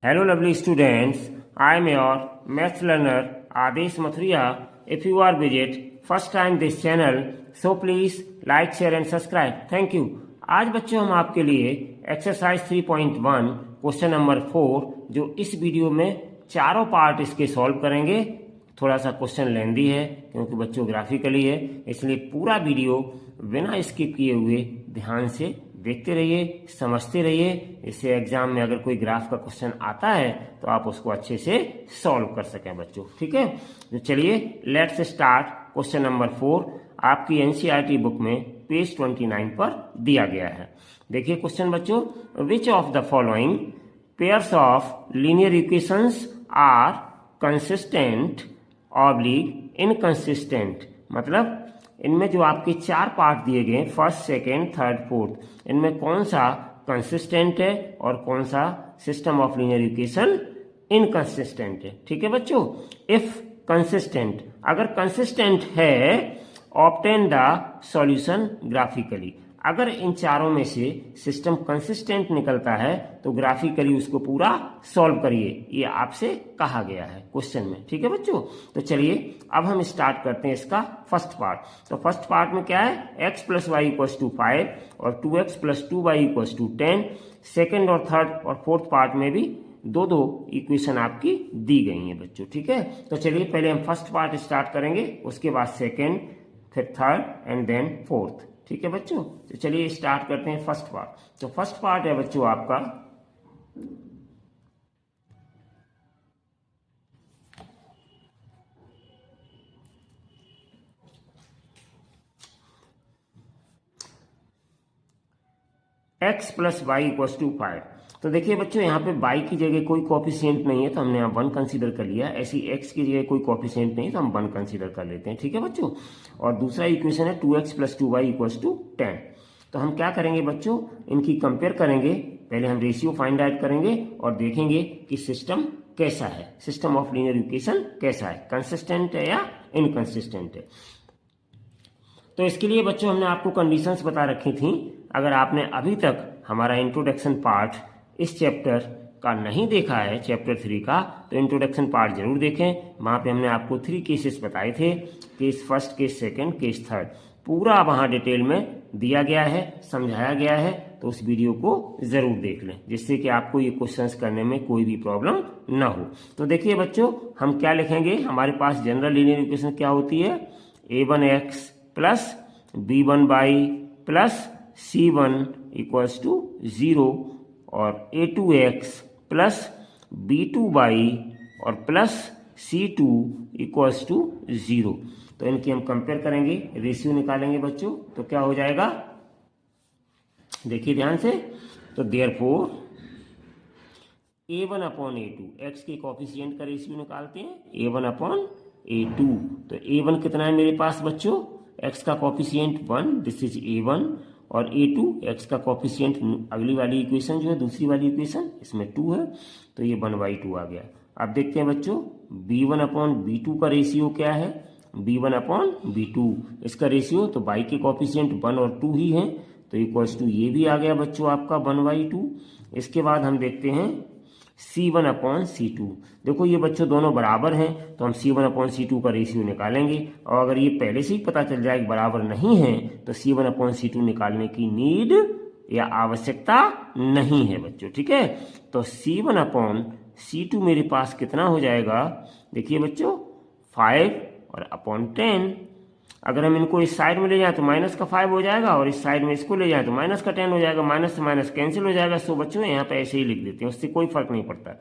Hello, lovely students. I am your maths learner Adesh Mathuriya. If you are visit first time this channel, so please like, share and subscribe. Thank you. आज बच्चों हम आपके लिए exercise 3.1 question number 4 जो इस video में चारों part इसके सॉल्व करेंगे। थोड़ा सा क्वेश्चन लेंदी है क्योंकि बच्चों ग्राफिकली है, इसलिए पूरा वीडियो बिना स्किप किए हुए ध्यान से देखते रहिए, समझते रहिए। इससे एग्जाम में अगर कोई ग्राफ का क्वेश्चन आता है तो आप उसको अच्छे से सॉल्व कर सकें बच्चों। ठीक है, तो चलिए लेट्स स्टार्ट क्वेश्चन नंबर 4। आपकी एनसीईआरटी बुक में पेज 29 पर दिया गया है। देखिए क्वेश्चन बच्चों, which of the following pairs of linear equations are consistent oblique inconsistent, मतलब इनमें जो आपके चार पार्ट दिए गए फर्स्ट, सेकेंड, थर्ड, फोर्थ, इनमें कौन सा कंसिस्टेंट है और कौन सा system of linear equation inconsistent है। ठीक है बच्चों, इफ कंसिस्टेंट, अगर कंसिस्टेंट है ऑब्टेन द सॉल्यूशन ग्राफिकली, अगर इन चारों में से सिस्टम कंसिस्टेंट निकलता है तो ग्राफिकली उसको पूरा सॉल्व करिए, ये आपसे कहा गया है क्वेश्चन में। ठीक है बच्चों, तो चलिए अब हम स्टार्ट करते हैं इसका फर्स्ट पार्ट। तो फर्स्ट पार्ट में क्या है, x plus Y equals to 5 और 2x plus 2y equals to 10। Second और थर्ड और फोर्थ पार्ट में भी दो दो इक्वेशन आपकी दी गई हैं बच्चों। ठीक है, तो चलिए पहले हम फर्स्ट पार्ट स्टार्ट करेंगे, उसके बाद सेकेंड, फिर थर्ड एंड देन फोर्थ। ठीक है बच्चों, तो चलिए स्टार्ट करते हैं फर्स्ट पार्ट। तो फर्स्ट पार्ट है बच्चों आपका x plus Y equals to 5। तो देखिए बच्चों, यहाँ पे y की जगह कोई कोफिशिएंट नहीं है तो हमने यहाँ 1 कंसीडर कर लिया। ऐसी x की जगह कोई कोफिशिएंट नहीं है तो हम 1 कंसीडर कर लेते हैं। ठीक है बच्चों, और दूसरा इक्वेशन है 2x plus 2y equals to 10। तो हम क्या करेंगे बच्चों, इनकी कंपेयर करेंगे। पहले हम रेशियो फाइंड आउट करेंगे और देखेंगे कि सिस्टम कैसा है, सिस्टम ऑफ लीनियर इक्वेशन कैसा है, कंसिस्टेंट है या इनकंसिस्टेंट है। तो इसके लिए बच्चों हमने आपको कंडीशंस बता रखी थी। अगर आपने अभी तक हमारा इंट्रोडक्शन पार्ट इस चैप्टर का नहीं देखा है, चैप्टर 3 का, तो इंट्रोडक्शन पार्ट जरूर देखें। वहां पे हमने आपको 3 केसेस बताए थे, case first, case second, case third, पूरा वहां डिटेल में दिया गया है, समझाया गया है। तो उस वीडियो को जरूर देख लें जिससे कि आपको ये क्वेश्चंस करने में कोई भी प्रॉब्लम ना हो। तो देखिए बच्चों, हम क्या लिखेंगे, हमारे पास जनरल लीनियर इक्वेशन क्या होती है, a1x plus b1y plus c1 equals to 0 और a2x प्लस b2y और प्लस c2 इक्वल्स टू 0। तो इनकी हम कंपेयर करेंगे, रेशियो निकालेंगे बच्चों। तो क्या हो जाएगा, देखिए ध्यान से। तो therefore a1 upon a2, x के कोफिशिएंट का रेशियो निकालते हैं, a1 अपॉन a2। तो a1 कितना है मेरे पास बच्चों, x का कोफिशिएंट 1, दिस इज a1, और a2 x का कोफिशिएंट अगली वाली इक्वेशन जो है, दूसरी वाली इक्वेशन, इसमें 2 है, तो ये 1/2 आ गया। अब देखते हैं बच्चों, b1 अपॉन b2 का रेशियो क्या है, b1 अपॉन b2 इसका रेशियो, तो y के कोफिशिएंट 1 और 2 ही हैं, तो इक्वल्स टू ये भी आ गया बच्चों आपका 1/2। इसके बाद हम देखते हैं c1 अपॉन c2। देखो ये बच्चों दोनों बराबर हैं तो हम c1 अपॉन c2 का रेशियो निकालेंगे, और अगर ये पहले से ही पता चल जाए कि बराबर नहीं है तो c1 अपॉन c2 निकालने की नीड या आवश्यकता नहीं है बच्चों। ठीक है, तो c1 अपॉन c2 मेरे पास कितना हो जाएगा, देखिए बच्चों 5 और अपॉन 10। अगर हम इनको इस साइड में ले जाएं तो माइनस का 5 हो जाएगा, और इस साइड में इसको ले जाएं तो माइनस का 10 हो जाएगा, माइनस से माइनस कैंसिल हो जाएगा। सो बच्चों यहाँ पे ऐसे ही लिख देते हैं, उससे कोई फर्क नहीं पड़ता।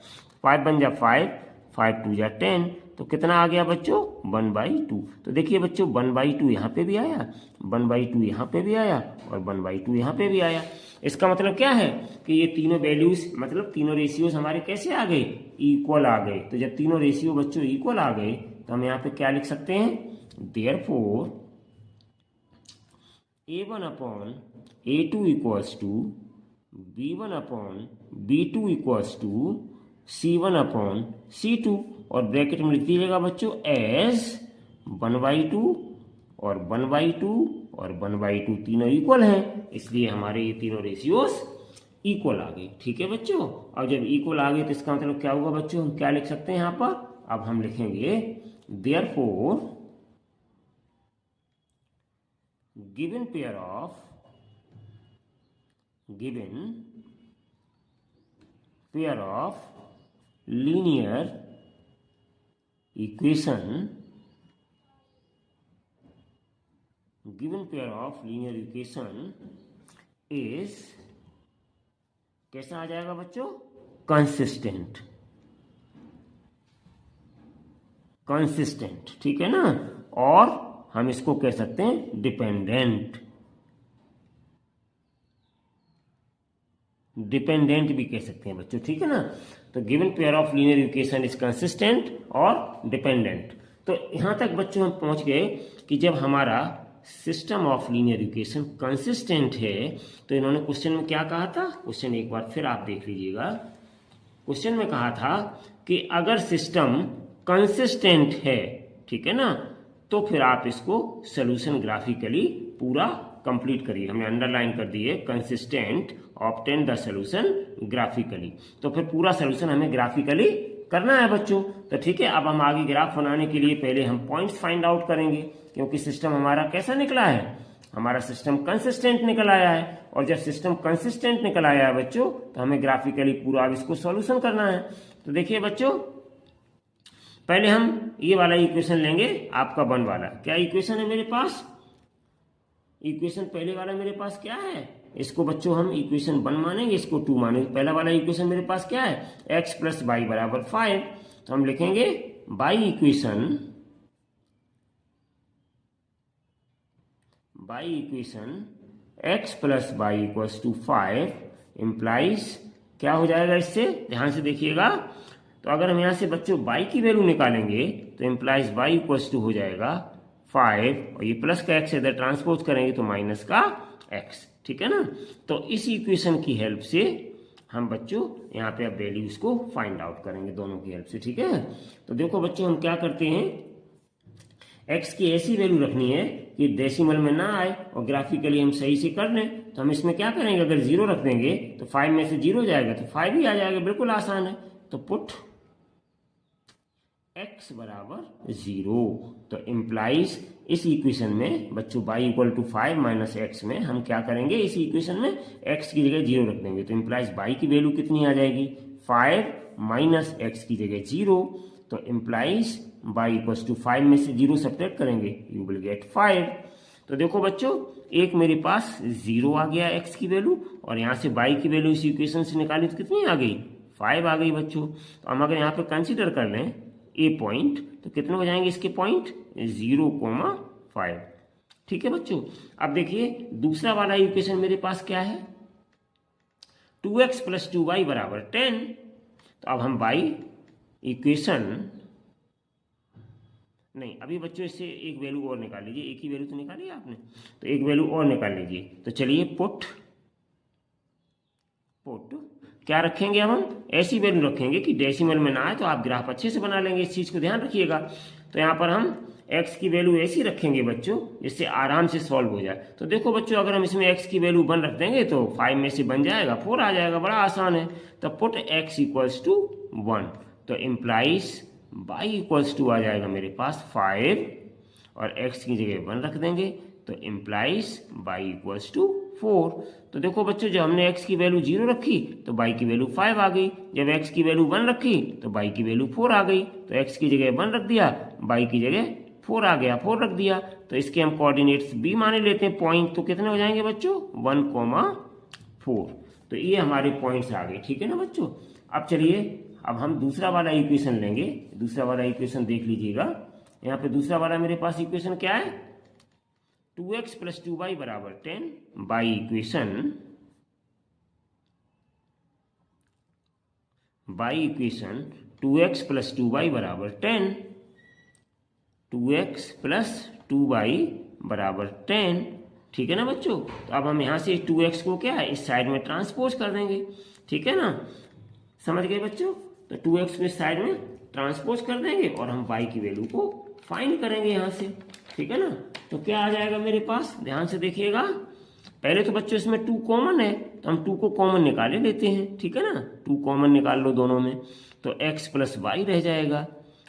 5 बन जा 5, 5 2 जा 10, तो कितना आ गया बच्चों 1/2। तो देखिए बच्चों 1/2 यहाँ पे भी आया, 1/2 यहाँ पे भी आया और 1/2 यहाँ पे भी आया। इसका मतलब क्या है कि ये तीनों वैल्यूज, मतलब तीनों रेशियोज हमारे कैसे आ गए, इक्वल आ गए। तो जब तीनों रेशियो बच्चों इक्वल आ गए तो हम यहाँ पे क्या लिख सकते हैं, therefore a1 upon a2 equals to b1 upon b2 equals to c1 upon c2, और ब्रैकेट में लिख दीजिएगा बच्चों एज 1/2 और 1/2 और 1/2 तीनों इक्वल हैं, इसलिए हमारे ये तीनों रेशियोज इक्वल आ गई। ठीक है बच्चों, और जब इक्वल आ गई तो इसका मतलब क्या होगा बच्चों, हम क्या लिख सकते हैं यहाँ पर, अब हम लिखेंगे therefore given pair of linear equation is कैसा आ जाएगा बच्चों, कंसिस्टेंट। ठीक है ना, और हम इसको कह सकते हैं डिपेंडेंट भी कह सकते हैं बच्चों। ठीक है ना, तो given pair of linear equation is consistent और डिपेंडेंट। तो यहां तक बच्चों हम पहुंच गए कि जब हमारा system of linear equation consistent है, तो इन्होंने क्वेश्चन में क्या कहा था, क्वेश्चन एक बार फिर आप देख लीजिएगा। क्वेश्चन में कहा था कि अगर सिस्टम कंसिस्टेंट है, ठीक है ना, तो फिर आप इसको सोल्यूशन ग्राफिकली पूरा कंप्लीट करिए। हमने अंडरलाइन कर दिए consistent, obtain the solution graphically. तो फिर पूरा सोल्यूशन हमें ग्राफिकली करना है बच्चों। तो ठीक है, अब हम आगे ग्राफ बनाने के लिए पहले हम पॉइंट्स फाइंड आउट करेंगे, क्योंकि सिस्टम हमारा कैसा निकला है, हमारा सिस्टम कंसिस्टेंट निकल आया है। और जब सिस्टम कंसिस्टेंट निकल आया है बच्चों, तो हमें ग्राफिकली पूरा अब इसको सॉल्यूशन करना है। तो देखिए बच्चों, पहले हम ये वाला इक्वेशन लेंगे, आपका 1 वाला। क्या इक्वेशन है मेरे पास, इक्वेशन पहले वाला मेरे पास क्या है, इसको बच्चों हम इक्वेशन 1 मानेंगे, इसको 2 मानेंगे। पहला वाला इक्वेशन मेरे पास क्या है, x + y = 5। तो हम लिखेंगे by equation x + y = 5 implies क्या हो जाएगा, इससे ध्यान से देखिएगा। तो अगर हम यहां से बच्चों y की वैल्यू निकालेंगे तो इम्प्लाइज y = हो जाएगा 5, और ये प्लस का x इधर ट्रांसपोज करेंगे तो माइनस का x। ठीक है ना, तो इस इक्वेशन की हेल्प से हम बच्चों यहाँ पे अब वैल्यूज को फाइंड आउट करेंगे, दोनों की हेल्प से। ठीक है, तो देखो बच्चों, हम क्या करते हैं, x की ऐसी वैल्यू रखनी है कि डेसिमल में ना आए और ग्राफिकली हम सही से कर लें। तो हम इसमें क्या करेंगे, अगर 0 रख देंगे तो 5 में से 0 जाएगा तो 5 ही आ जाएगा, बिल्कुल आसान है। तो पुट x = 0। तो इम्प्लाइज इस इक्वेशन में बच्चों y = 5 - x में हम क्या करेंगे, इस इक्वेशन में x की जगह 0 रख देंगे। तो इम्प्लाइज y की वैल्यू कितनी आ जाएगी, 5 - x की जगह 0। तो इम्प्लाइज y = 5 में से 0 सब्ट्रैक्ट करेंगे, यू विल गेट 5। तो देखो बच्चों, एक मेरे पास 0 आ गया x की वैल्यू, और यहाँ से y की वैल्यू इस इक्वेशन से निकाली तो कितनी आ गई, 5 आ गई बच्चों। तो हम अगर यहाँ पे कंसीडर कर लें ए पॉइंट, तो कितने हो जाएंगे इसके पॉइंट, 0,5। ठीक है बच्चों, अब देखिए दूसरा वाला इक्वेशन मेरे पास क्या है, 2x + 2y = 10। तो अब हम y इक्वेशन नहीं, अभी बच्चों इससे एक वैल्यू और निकाल लीजिए, एक ही वैल्यू तो निकाली आपने, तो एक वैल्यू और निकाल लीजिए। तो चलिए पुट क्या रखेंगे, अब हम ऐसी वैल्यू रखेंगे कि डेसिमल में ना आए, तो आप ग्राफ अच्छे से बना लेंगे, इस चीज को ध्यान रखिएगा। तो यहाँ पर हम x की वैल्यू ऐसी रखेंगे बच्चों जिससे आराम से सॉल्व हो जाए। तो देखो बच्चों, अगर हम इसमें x की वैल्यू 1 रख देंगे तो 5 में से बन जाएगा 4 आ जाएगा, बड़ा आसान है। तो पुट x = 1। तो इम्प्लाइज y = आ जाएगा मेरे पास 5, और x की जगह 1 रख देंगे, तो इम्प्लाइज y = 4। तो देखो बच्चों, जब हमने x की वैल्यू 0 रखी तो y की वैल्यू 5 आ गई, जब x की वैल्यू 1 रखी तो y की वैल्यू 4 आ गई। तो x की जगह 1 रख दिया, y की जगह 4 आ गया, 4 रख दिया। तो इसके हम कोऑर्डिनेट्स b माने लेते हैं पॉइंट, तो कितने हो जाएंगे बच्चों, 1,4। तो ये हमारे पॉइंट्स आ गए। ठीक है ना बच्चों, अब चलिए अब हम दूसरा वाला इक्वेशन लेंगे। दूसरा वाला इक्वेशन देख लीजिएगा, यहाँ पे दूसरा वाला मेरे पास इक्वेशन क्या है, 2x + 2y = 10 by equation 2x + 2y = 10, 2x + 2y = 10। ठीक है ना बच्चों, तो अब हम यहाँ से 2x को क्या है, इस साइड में ट्रांसपोज कर देंगे। ठीक है ना, समझ गए बच्चों, तो 2x को इस साइड में ट्रांसपोज कर देंगे और हम y की वैल्यू को फाइंड करेंगे यहाँ से। ठीक है ना, तो क्या आ जाएगा मेरे पास, ध्यान से देखिएगा। पहले तो बच्चों इसमें 2 कॉमन है, तो हम 2 को कॉमन निकाले लेते हैं, ठीक है ना, 2 कॉमन निकाल लो दोनों में, तो x प्लस वाई रह जाएगा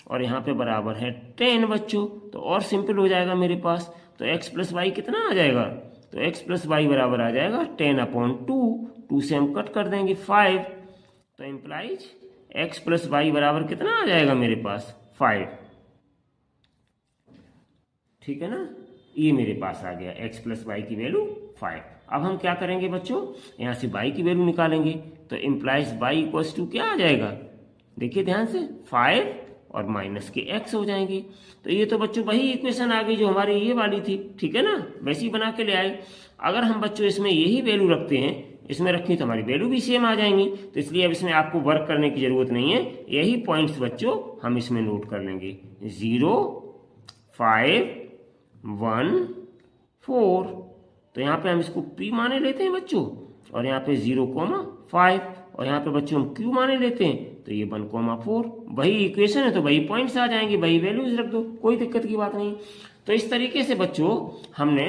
और यहाँ पे बराबर है 10 बच्चों। तो और सिंपल हो जाएगा मेरे पास, तो x प्लस वाई कितना आ जाएगा, तो x प्लस वाई बराबर आ जाएगा 10/2, 2 से हम कट कर देंगे 5, तो इम्प्लाइज x प्लस वाई बराबर कितना आ जाएगा मेरे पास 5, ठीक है ना, ये मेरे पास आ गया x प्लस वाई की वैल्यू 5। अब हम क्या करेंगे बच्चों, यहाँ से y की वैल्यू निकालेंगे, तो इम्प्लाइज y इक्वल्स टू क्या आ जाएगा, देखिए ध्यान से 5 और माइनस के x हो जाएंगे। तो ये तो बच्चों वही इक्वेशन आ गई जो हमारी ये वाली थी, ठीक है ना, वैसे ही बना के ले आए। अगर हम बच्चों इसमें यही वैल्यू रखते हैं, इसमें रखें तो हमारी वैल्यू भी सेम आ जाएंगी, तो इसलिए अब इसमें आपको वर्क करने की जरूरत नहीं है, यही पॉइंट्स बच्चों हम इसमें नोट कर लेंगे, 0, 5, 1, 4। तो यहाँ पे हम इसको p माने लेते हैं बच्चों, और यहाँ पे 0,5, और यहाँ पे बच्चों हम q माने लेते हैं, तो ये 1,4। वही इक्वेशन है तो वही पॉइंट्स आ जाएंगे, वही वैल्यूज रख दो, कोई दिक्कत की बात नहीं। तो इस तरीके से बच्चों हमने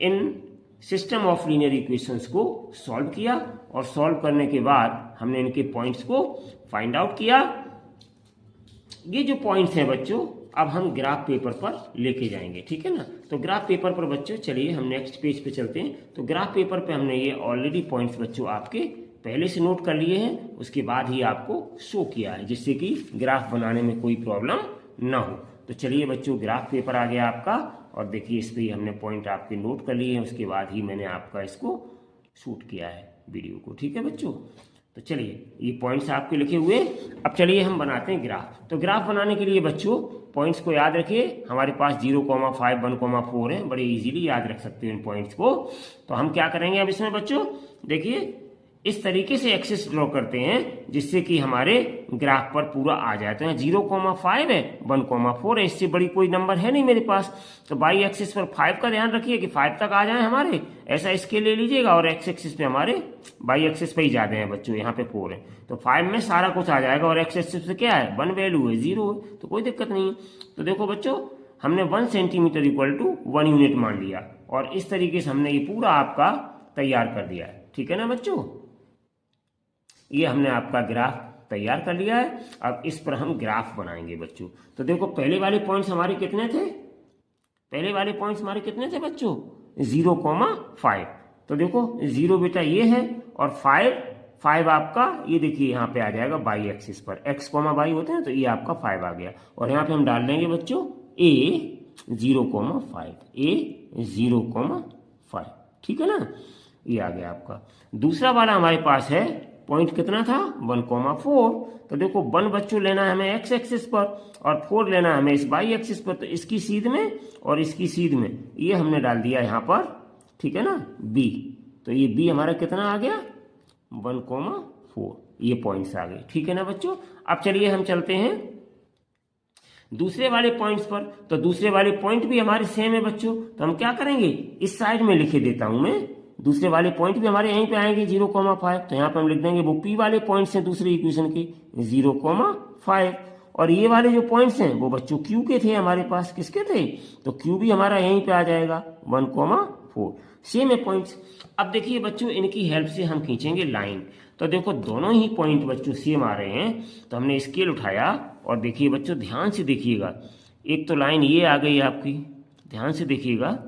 इन सिस्टम ऑफ लीनियर इक्वेशंस को सॉल्व किया, और सॉल्व करने के बाद हमने इनके पॉइंट्स को फाइंड आउट किया। ये जो पॉइंट्स हैं बच्चों अब हम ग्राफ पेपर पर लेके जाएंगे, ठीक है ना। तो ग्राफ पेपर पर बच्चों चलिए हम नेक्स्ट पेज पे चलते हैं। तो ग्राफ पेपर पे हमने ये ऑलरेडी पॉइंट्स बच्चों आपके पहले से नोट कर लिए हैं, उसके बाद ही आपको शो किया है, जिससे कि ग्राफ बनाने में कोई प्रॉब्लम ना हो। तो चलिए बच्चों ग्राफ पेपर आ गया आपका, और देखिए इस पर ही हमने पॉइंट आपके नोट कर लिए हैं, उसके बाद ही मैंने आपका इसको शूट किया है वीडियो को, ठीक है बच्चों। तो चलिए ये पॉइंट्स आपके लिखे हुए, अब चलिए हम बनाते हैं ग्राफ। तो ग्राफ बनाने के लिए बच्चों पॉइंट्स को याद रखिए, हमारे पास 0,5, 1,4 है, बड़े इजीली याद रख सकते हो इन पॉइंट्स को। तो हम क्या करेंगे अब इसमें बच्चों, देखिए इस तरीके से एक्सिस ड्रॉ करते हैं जिससे कि हमारे ग्राफ पर पूरा आ जाए। तो यहाँ 0,5 है, 1,4 है, इससे बड़ी कोई नंबर है नहीं मेरे पास। तो बाई एक्सिस पर 5 का ध्यान रखिए कि 5 तक आ जाए हमारे, ऐसा इसके ले लीजिएगा, और एक्स एक्सिस पे हमारे बाई एक्सिस पे ही जाते हैं बच्चों, यहाँ पे 4 है, तो 5 में सारा कुछ आ जाएगा, और एक्स एक्सिस पे क्या है 1 वैल्यू है, 0 है, तो कोई दिक्कत नहीं है। तो देखो बच्चों हमने 1 सेंटीमीटर इक्वल टू 1 यूनिट मान लिया, और इस तरीके से हमने ये पूरा आपका तैयार कर दिया है, ठीक है ना बच्चों। ये हमने आपका ग्राफ तैयार कर लिया है। अब इस पर हम ग्राफ बनाएंगे बच्चों। तो देखो पहले वाले पॉइंट्स हमारे कितने थे, पहले वाले पॉइंट्स हमारे कितने थे बच्चों 0,5। तो देखो 0 बेटा ये है, और 5 आपका ये देखिए यहाँ पे आ जाएगा बाई एक्सिस पर, x, y होते हैं, तो ये आपका 5 आ गया, और यहाँ पे हम डाल देंगे बच्चों a 0,5, a 0,5, ठीक है ना, ये आ गया आपका। दूसरा वाला हमारे पास है पॉइंट कितना था 1,4। तो देखो 1 बच्चों लेना है हमें x एक्सिस पर, और 4 लेना है हमें इस y एक्सिस पर, तो इसकी सीध में और इसकी सीध में ये हमने डाल दिया यहाँ पर, ठीक है ना, b। तो ये b हमारा कितना आ गया 1,4, ये पॉइंट्स आ गए, ठीक है ना बच्चों। अब चलिए हम चलते हैं दूसरे वाले पॉइंट्स पर। तो दूसरे वाले पॉइंट भी हमारे सेम है बच्चों, तो हम क्या करेंगे इस साइड में लिखे देता हूं मैं, दूसरे वाले पॉइंट भी हमारे यहीं पे आएंगे 0,5, तो यहाँ पे हम लिख देंगे वो p वाले पॉइंट्स हैं दूसरे इक्वेशन के 0,5, और ये वाले जो पॉइंट्स हैं वो बच्चों q के थे हमारे पास, किसके थे, तो q भी हमारा यहीं पे आ जाएगा 1,4, सेम है पॉइंट्स। अब देखिए बच्चों इनकी हेल्प से हम खींचेंगे लाइन। तो देखो दोनों ही पॉइंट बच्चों सेम आ रहे हैं, तो हमने स्केल उठाया, और देखिए बच्चों ध्यान से देखिएगा, एक तो लाइन ये आ गई आपकी, ध्यान से देखिएगा,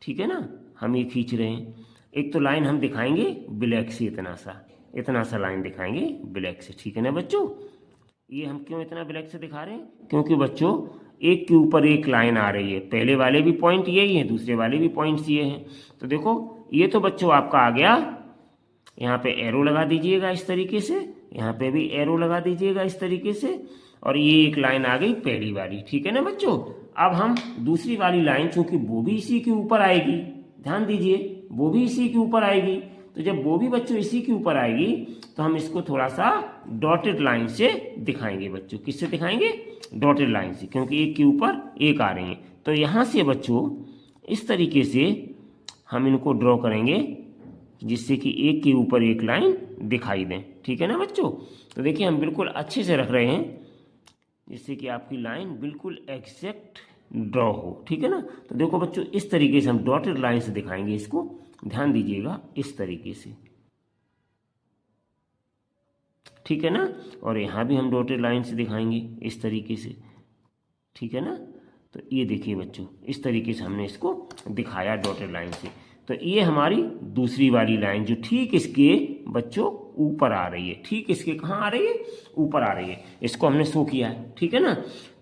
ठीक है ना, हम ये खींच रहे हैं। एक तो लाइन हम दिखाएंगे ब्लैक से, इतना सा लाइन दिखाएंगे ब्लैक से, ठीक है ना बच्चों। ये हम क्यों इतना ब्लैक से दिखा रहे हैं, क्योंकि बच्चों एक के ऊपर एक लाइन आ रही है, पहले वाले भी पॉइंट यही है, दूसरे वाले भी पॉइंट्स ये हैं। तो देखो ये तो बच्चों आपका आ गया, यहाँ पे एरो लगा दीजिएगा इस तरीके से, यहाँ पे भी एरो लगा दीजिएगा इस तरीके से, और ये एक लाइन आ गई पहली वाली, ठीक है ना बच्चों। अब हम दूसरी वाली लाइन, चूंकि वो भी इसी के ऊपर आएगी, ध्यान दीजिए वो भी इसी के ऊपर आएगी, तो जब वो भी बच्चों इसी के ऊपर आएगी तो हम इसको थोड़ा सा डॉटेड लाइन से दिखाएंगे बच्चों। किससे दिखाएंगे, डॉटेड लाइन से, क्योंकि एक के ऊपर एक आ रही है। तो यहाँ से बच्चों इस तरीके से हम इनको ड्रॉ करेंगे जिससे कि एक के ऊपर एक लाइन दिखाई दें, ठीक है ना बच्चों। तो देखिए हम बिल्कुल अच्छे से रख रहे हैं जिससे कि आपकी लाइन बिल्कुल एग्जैक्ट ड्रॉ हो, ठीक है ना। तो देखो बच्चों इस तरीके से हम डॉटेड लाइन से दिखाएंगे इसको, ध्यान दीजिएगा इस तरीके से, ठीक है ना। और यहाँ भी हम डॉटेड लाइन से दिखाएंगे इस तरीके से, ठीक है ना। तो ये देखिए बच्चों, इस तरीके से हमने इसको दिखाया डॉटेड लाइन से। तो ये हमारी दूसरी वाली लाइन जो ठीक इसके बच्चों ऊपर आ रही है, ठीक इसके कहाँ आ रही है, ऊपर आ रही है, इसको हमने शो किया है, ठीक है ना।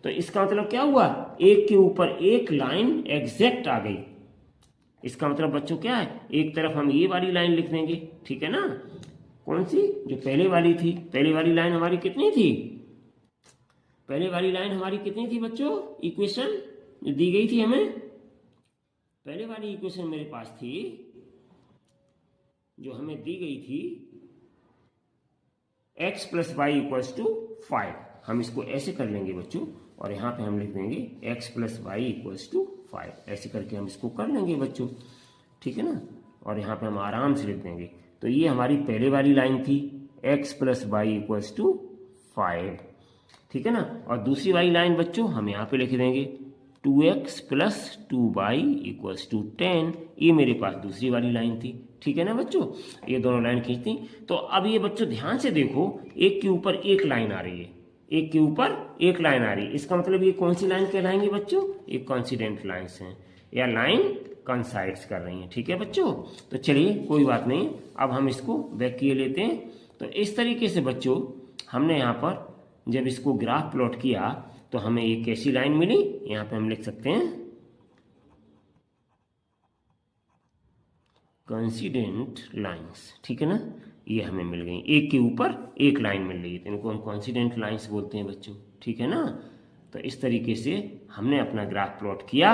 तो इसका मतलब क्या हुआ, एक के ऊपर एक लाइन एग्जैक्ट आ गई। इसका मतलब बच्चों क्या है, एक तरफ हम ये वाली लाइन लिख देंगे, ठीक है ना। कौन सी, जो पहले वाली थी, पहले वाली लाइन हमारी कितनी थी, पहले वाली लाइन हमारी कितनी थी बच्चों, इक्वेशन जो दी गई थी हमें, पहले वाली इक्वेशन मेरे पास थी जो हमें दी गई थी, x plus Y equals to 5। हम इसको ऐसे कर लेंगे बच्चों, और यहाँ पे हम लिख देंगे x plus Y equals to 5, ऐसे करके हम इसको कर लेंगे बच्चों, ठीक है ना। और यहाँ पे हम आराम से लिख देंगे। तो ये हमारी पहले वाली लाइन थी, x plus Y equals to 5, ठीक है ना। और दूसरी वाली लाइन बच्चों हम यहाँ पे लिख देंगे 2x plus 2y equals to 10। ये मेरे पास दूसरी वाली लाइन थी, ठीक है ना बच्चों। ये दोनों लाइन खींचती। तो अब ये बच्चों ध्यान से देखो, एक के ऊपर एक लाइन आ रही है, एक के ऊपर एक लाइन आ रही है। इसका मतलब ये कौन सी लाइन कहलाएंगी बच्चों, ये कॉन्सिडेंट लाइन्स हैं, या लाइन कंसाइड्स कर रही हैं, ठीक है बच्चों। तो चलिए कोई बात नहीं, अब हम इसको बैक किए लेते हैं। तो इस तरीके से बच्चों हमने यहाँ पर जब इसको ग्राफ प्लॉट किया तो हमें एक कैसी लाइन मिली, यहाँ पे हम लिख सकते हैं कॉन्सिडेंट लाइंस, ठीक है ना। ये हमें मिल गई, एक के ऊपर एक लाइन मिल रही है, तो इनको हम कॉन्सिडेंट लाइंस बोलते हैं बच्चों, ठीक है ना। तो इस तरीके से हमने अपना ग्राफ प्लॉट किया।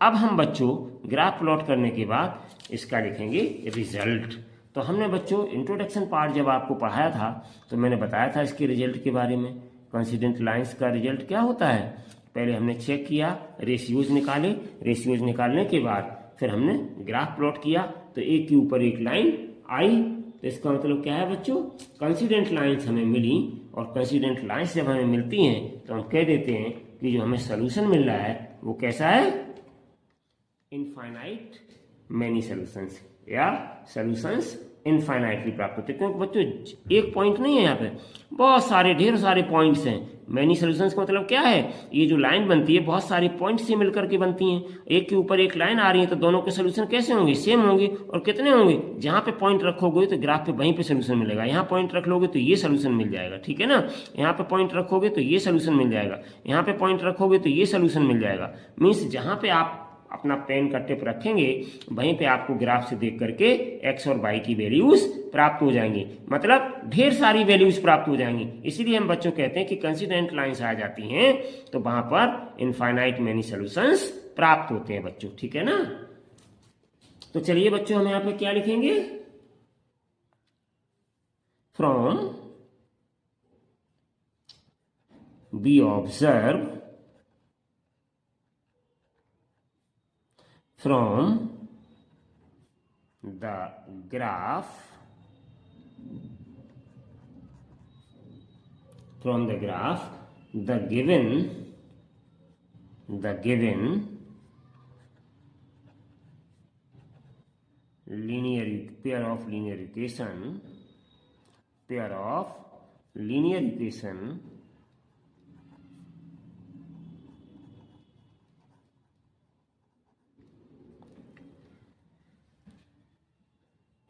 अब हम बच्चों ग्राफ प्लॉट करने के बाद इसका लिखेंगे रिजल्ट। तो हमने बच्चों इंट्रोडक्शन पार्ट जब आपको पढ़ाया था तो मैंने बताया था इसके रिजल्ट के बारे में। कॉन्सिडेंट लाइंस का रिजल्ट क्या होता है, पहले हमने चेक किया, रेशियोज निकाले, रेशियोज निकालने के बाद फिर हमने ग्राफ प्लॉट किया, तो एक के ऊपर एक लाइन आई। तो इसका मतलब क्या है बच्चों, कंसिडेंट लाइंस हमें मिली, और कंसिडेंट लाइंस जब हमें मिलती हैं तो हम कह देते हैं कि जो हमें सोल्यूशन मिल रहा है वो कैसा है, इनफाइनाइट मैनी सोल्यूशंस, या सोल्यूशंस इनफाइनाइटली प्राप्त होते हैं। क्योंकि बच्चों एक पॉइंट नहीं है यहाँ पे, बहुत सारे ढेर सारे पॉइंट्स हैं। मैनी सोल्यूशंस का मतलब क्या है, ये जो लाइन बनती है बहुत सारे पॉइंट से मिलकर के बनती हैं। एक के ऊपर एक लाइन आ रही है तो दोनों के सोल्यूशन कैसे होंगे, सेम होंगे। और कितने होंगे, जहाँ पे पॉइंट रखोगे तो ग्राफ पे वहीं पे सोल्यूशन मिलेगा। यहाँ पॉइंट रख लोगे तो ये सोल्यूशन मिल जाएगा, ठीक है ना। यहाँ पे पॉइंट रखोगे तो ये सोल्यूशन मिल जाएगा, यहाँ पे पॉइंट रखोगे तो ये सोल्यूशन मिल जाएगा। मीन्स जहाँ पे आप अपना पेन का टिप रखेंगे वहीं पे आपको ग्राफ से देख करके x और y की वैल्यूज प्राप्त हो जाएंगी, मतलब ढेर सारी वैल्यूज प्राप्त हो जाएंगी। इसीलिए हम बच्चों कहते हैं कि कंसिडेंट लाइंस आ जाती हैं तो वहां पर इनफाइनाइट मेनी सॉल्यूशंस प्राप्त होते हैं बच्चों, ठीक है ना। तो चलिए बच्चों हम यहाँ पे क्या लिखेंगे, from we observe from the graph, the given linear pair of linear equation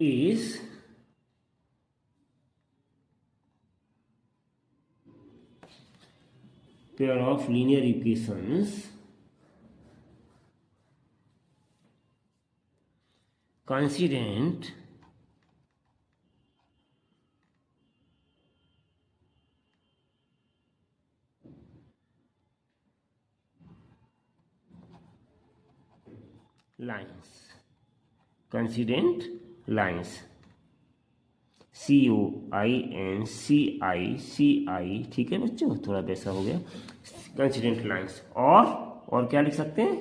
is pair of linear equations coincident lines, coincident lines, COINCICI, ठीक है बच्चों, थोड़ा वैसा हो गया, कंसिडेंट लाइन्स। और क्या लिख सकते हैं,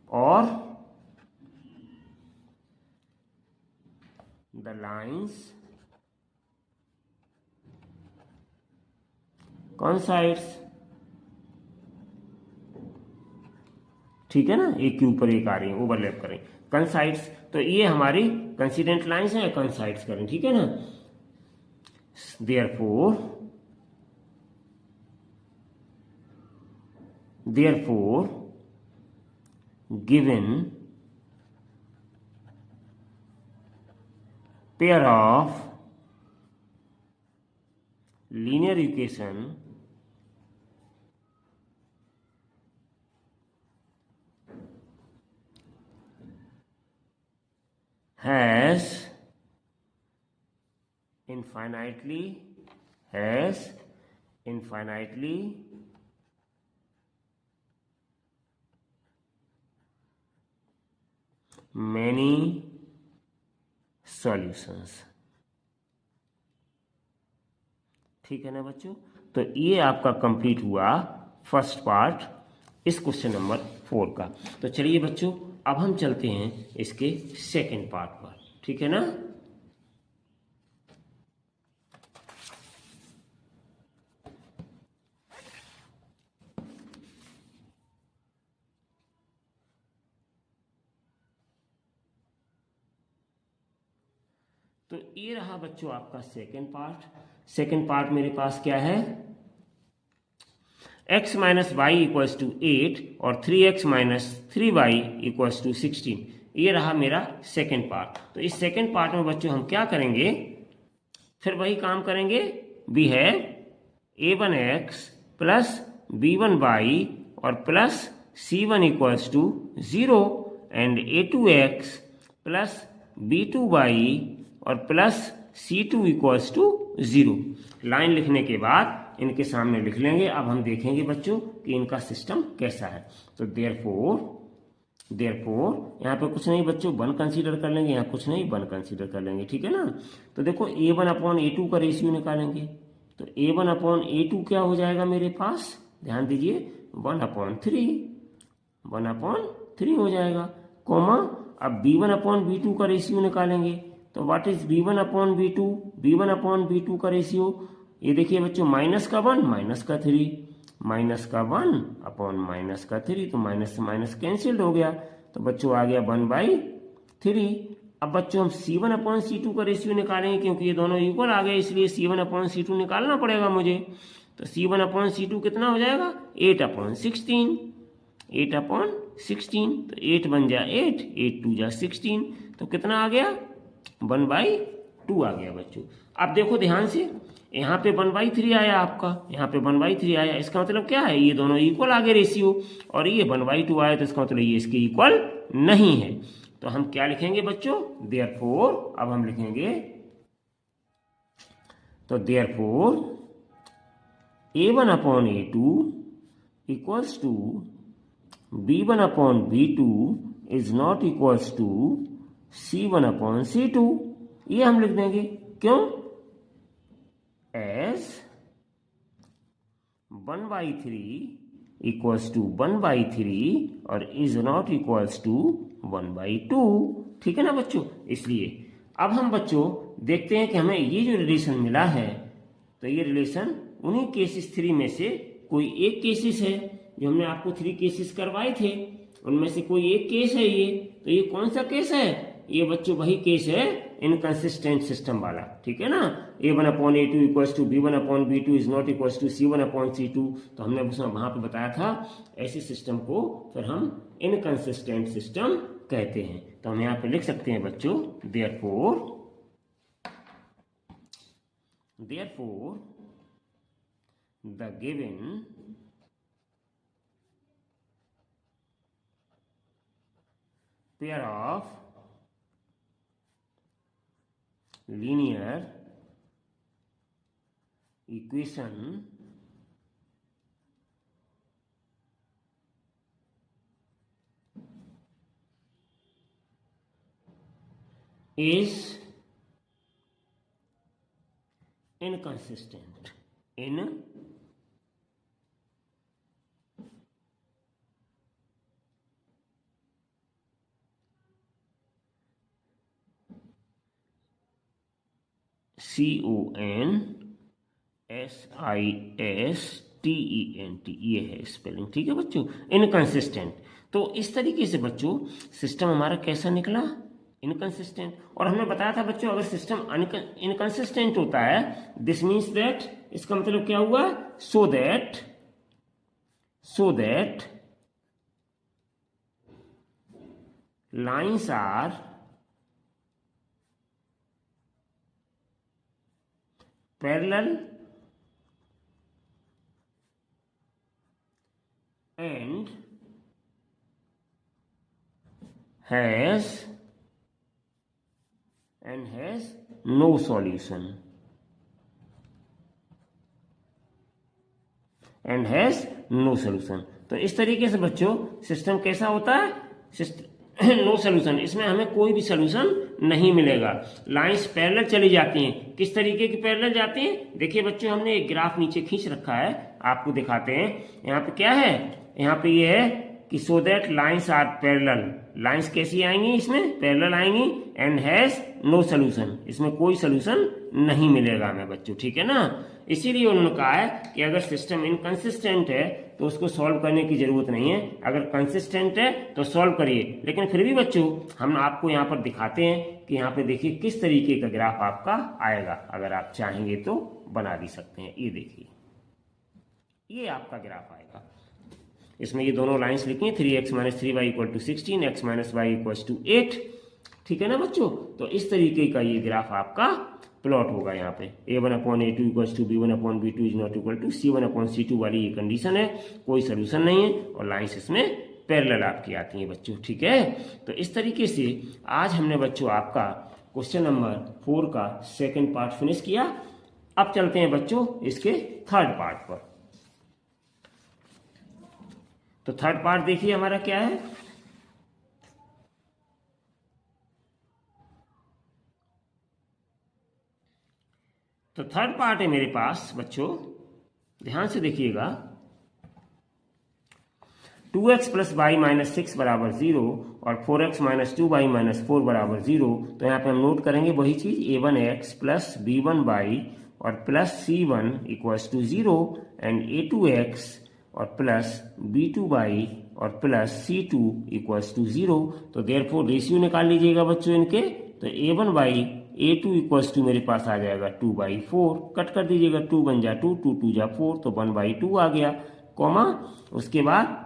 और द लाइन्स coincides ठीक है ना, एक के ऊपर एक आ रही है, ओवरलैप कर रही है। कंसाइड्स, तो ये हमारी कंसिडेंट लाइंस हैं, कंसाइड्स करें, ठीक है ना। therefore given pair of linear equation has infinitely many solutions। ठीक है ना बच्चों, तो ये आपका कंप्लीट हुआ फर्स्ट पार्ट इस क्वेश्चन नंबर 4 का। तो चलिए बच्चों, अब हम चलते हैं इसके सेकंड पार्ट पर, ठीक है ना। तो ये रहा बच्चों आपका सेकंड पार्ट। सेकंड पार्ट मेरे पास क्या है, x minus Y equals to 8 और 3x minus 3y equals to 16। ये रहा मेरा सेकंड पार्ट। तो इस सेकंड पार्ट में बच्चों हम क्या करेंगे, फिर वही काम करेंगे। We have a1x plus b1y और plus c1 equals to 0 and a2x plus b2y और plus C2 equals to 0। Line लिखने के बाद इनके सामने लिख लेंगे। अब हम देखेंगे बच्चों कि इनका सिस्टम कैसा है। तो देयरफॉर यहाँ पे कुछ नहीं बच्चों, 1 कंसीडर कर लेंगे, यहाँ कुछ नहीं, 1 कंसीडर कर लेंगे, ठीक है ना। तो देखो a1 अपॉन a2 का रेशियो निकालेंगे। तो a1 अपॉन a2 क्या हो जाएगा मेरे पास, ध्यान दीजिए, 1 अपॉन 3 हो जाएगा, कोमा। अब b1 अपॉन b2 का रेशियो निकालेंगे। तो what is b1 upon b2, b1 upon b2 का रेशियो, ये देखिए बच्चों, माइनस का 1 माइनस का 3, माइनस का 1 अपॉन माइनस का 3, तो माइनस से माइनस कैंसिल्ड हो गया, तो बच्चों आ गया 1/3। अब बच्चों हम c1 अपॉन c2 का रेशियो निकालेंगे, क्योंकि ये दोनों इक्वल आ गए, इसलिए c1 अपॉन c2 निकालना पड़ेगा मुझे। तो c1 अपॉन c2 कितना हो जाएगा, 8 अपॉन 16, 8 अपॉन 16, तो 8 बन जा 8, 8 2 जा 16, तो कितना आ गया, 1/2 आ गया बच्चों। अब देखो ध्यान से, यहाँ पे 1/3 आया आपका, यहाँ पे 1/3 आया, इसका मतलब क्या है, ये दोनों इक्वल आ गए रेशियो, और ये 1/2 आया, तो इसका मतलब ये इसके इक्वल नहीं है। तो हम क्या लिखेंगे बच्चों, देयरफॉर, अब हम लिखेंगे, तो therefore a1 upon a2 equals to b1 upon b2 is not equals to c1 upon c2। ये हम लिख देंगे, क्यों, एज 1/3 इक्वल्स टू 1/3 और इज नॉट इक्वल्स टू 1/2, ठीक है ना बच्चों। इसलिए अब हम बच्चों देखते हैं कि हमें ये जो रिलेशन मिला है, तो ये रिलेशन उन्हीं केसेस 3 में से कोई एक केसेस है, जो हमने आपको 3 केसेस करवाए थे, उनमें से कोई एक केस है ये। तो ये कौन सा केस है, ये बच्चों वही केस है इनकंसिस्टेंट सिस्टम वाला, ठीक है ना। a1 upon a2 equals to b1 upon b2 is not equals to c1 upon c2। तो हमने उसमें वहां पे बताया था, ऐसे सिस्टम को फिर हम इनकंसिस्टेंट सिस्टम कहते हैं। तो हम यहाँ पे लिख सकते हैं बच्चों, therefore the given pair of linear equation is inconsistent in CONSISTENT, ये है स्पेलिंग, ठीक है बच्चों, इनकंसिस्टेंट। तो इस तरीके से बच्चों सिस्टम हमारा कैसा निकला, इनकंसिस्टेंट। और हमने बताया था बच्चों अगर सिस्टम इनकंसिस्टेंट होता है दिस मीन्स दैट, इसका मतलब क्या हुआ, so that lines are parallel and has no solution तो इस तरीके से बच्चों सिस्टम कैसा होता है, नो सोल्यूशन, इसमें हमें कोई भी सोल्यूशन नहीं मिलेगा। लाइंस पैरेलल चली जाती हैं, किस तरीके की पैरेलल जाती हैं, देखिए बच्चों हमने एक ग्राफ नीचे खींच रखा है, आपको दिखाते हैं। यहाँ पे क्या है, यहाँ पे ये है कि so that lines are parallel, lines कैसी आएंगी, इसमें पैरेलल आएंगी, एंड हैज नो सोल्यूशन, इसमें कोई सोल्यूशन नहीं मिलेगा हमें बच्चों, ठीक है ना। इसीलिए उन्होंने कहा है कि अगर सिस्टम इनकंसिस्टेंट है तो उसको सॉल्व करने की जरूरत नहीं है, अगर कंसिस्टेंट है तो सॉल्व करिए। लेकिन फिर भी बच्चों हम आपको यहाँ पर दिखाते हैं कि यहाँ पे देखिए किस तरीके का ग्राफ आपका आएगा, अगर आप चाहेंगे तो बना भी सकते हैं। ये देखिए ये आपका ग्राफ आएगा, इसमें ये दोनों लाइंस लिखी हैं, 3x - 3y = 16, x - y = 8, ठीक है ना बच्चों। तो इस तरीके का ये ग्राफ आपका प्लॉट होगा। यहाँ पे a1/a2 = b1/b2 ≠ c1/c2 वाली ये कंडीशन है, कोई सोल्यूशन नहीं है और लाइंस इसमें पैरेलल आपकी आती हैं बच्चों, ठीक है। तो इस तरीके से आज हमने बच्चों आपका क्वेश्चन नंबर 4 का सेकंड पार्ट फिनिश किया। अब चलते हैं बच्चों इसके थर्ड पार्ट पर। तो थर्ड पार्ट देखिए हमारा क्या है, तो थर्ड पार्ट है मेरे पास बच्चों, ध्यान से देखिएगा। 2x + y - 6 = 0 और 4x - 2y - 4 = 0। तो यहाँ पे हम नोट करेंगे वही चीज, a1x + b1y और +c1 = 0 एंड a2x और +b2y और +c2 = 0। तो देयरफॉर रेशियो निकाल लीजिएगा बच्चों इनके, तो a1/a2 = मेरे पास आ जाएगा 2/4, कट कर दीजिएगा, 2 × 2 2 × 2 4, तो 1/2 आ गया, कॉमा उसके बाद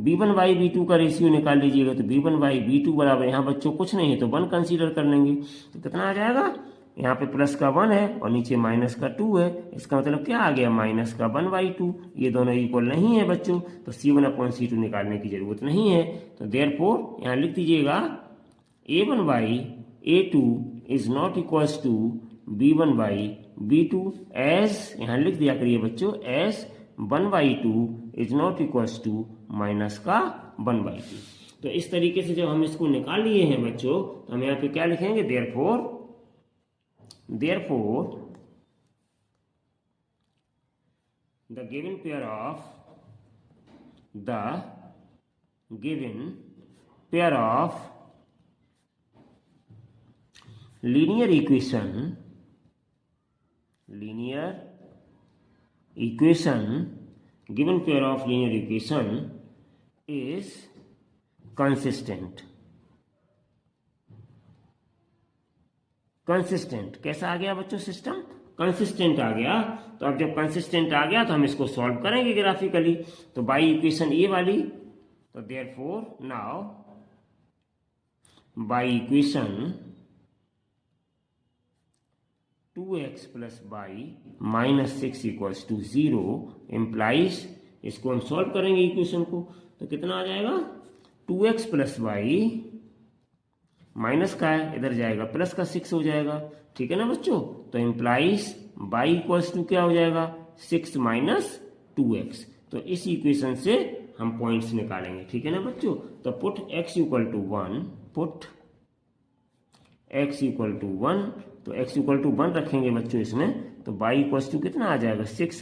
b1/b2 का रेशियो निकाल लीजिएगा, तो b1/b2 बराबर, यहाँ बच्चों कुछ नहीं है तो 1 कंसीडर कर लेंगे, तो कितना आ जाएगा, यहाँ पे प्लस का 1 है और नीचे माइनस का 2 है, इसका मतलब क्या आ गया, माइनस का 1/2। ये दोनों इक्वल नहीं है बच्चों, तो c1/c2 निकालने की जरूरत नहीं है। तो देयरफॉर यहाँ लिख दीजिएगा a1/a2 is not equals to b1/b2 as, यहाँ लिख दिया करिए बच्चों, as 1/2 is not equals to minus का 1/2। तो इस तरीके से जब हम इसको निकाल लिए हैं बच्चों, तो हम यहाँ पे क्या लिखेंगे, therefore the given pair of linear equation given pair of linear equation is consistent। Consistent कैसा आ गया बच्चों, सिस्टम कंसिस्टेंट आ गया। तो अब जब कंसिस्टेंट आ गया तो हम इसको सॉल्व करेंगे ग्राफिकली, तो बाई इक्वेशन ये वाली, तो therefore now by equation 2x + y - 6 = 0 implies, इसको हम सॉल्व करेंगे इक्वेशन को, तो कितना आ जाएगा, 2x + y माइनस का है, इधर जाएगा प्लस का 6 हो जाएगा, ठीक है ना बच्चों। तो इम्प्लाइज y = क्या हो जाएगा, 6 - 2x। तो इस इक्वेशन से हम पॉइंट्स निकालेंगे, ठीक है ना बच्चों। तो पुट x = 1, तो x = 1 रखेंगे बच्चों इसमें, तो y = कितना आ जाएगा, 6 -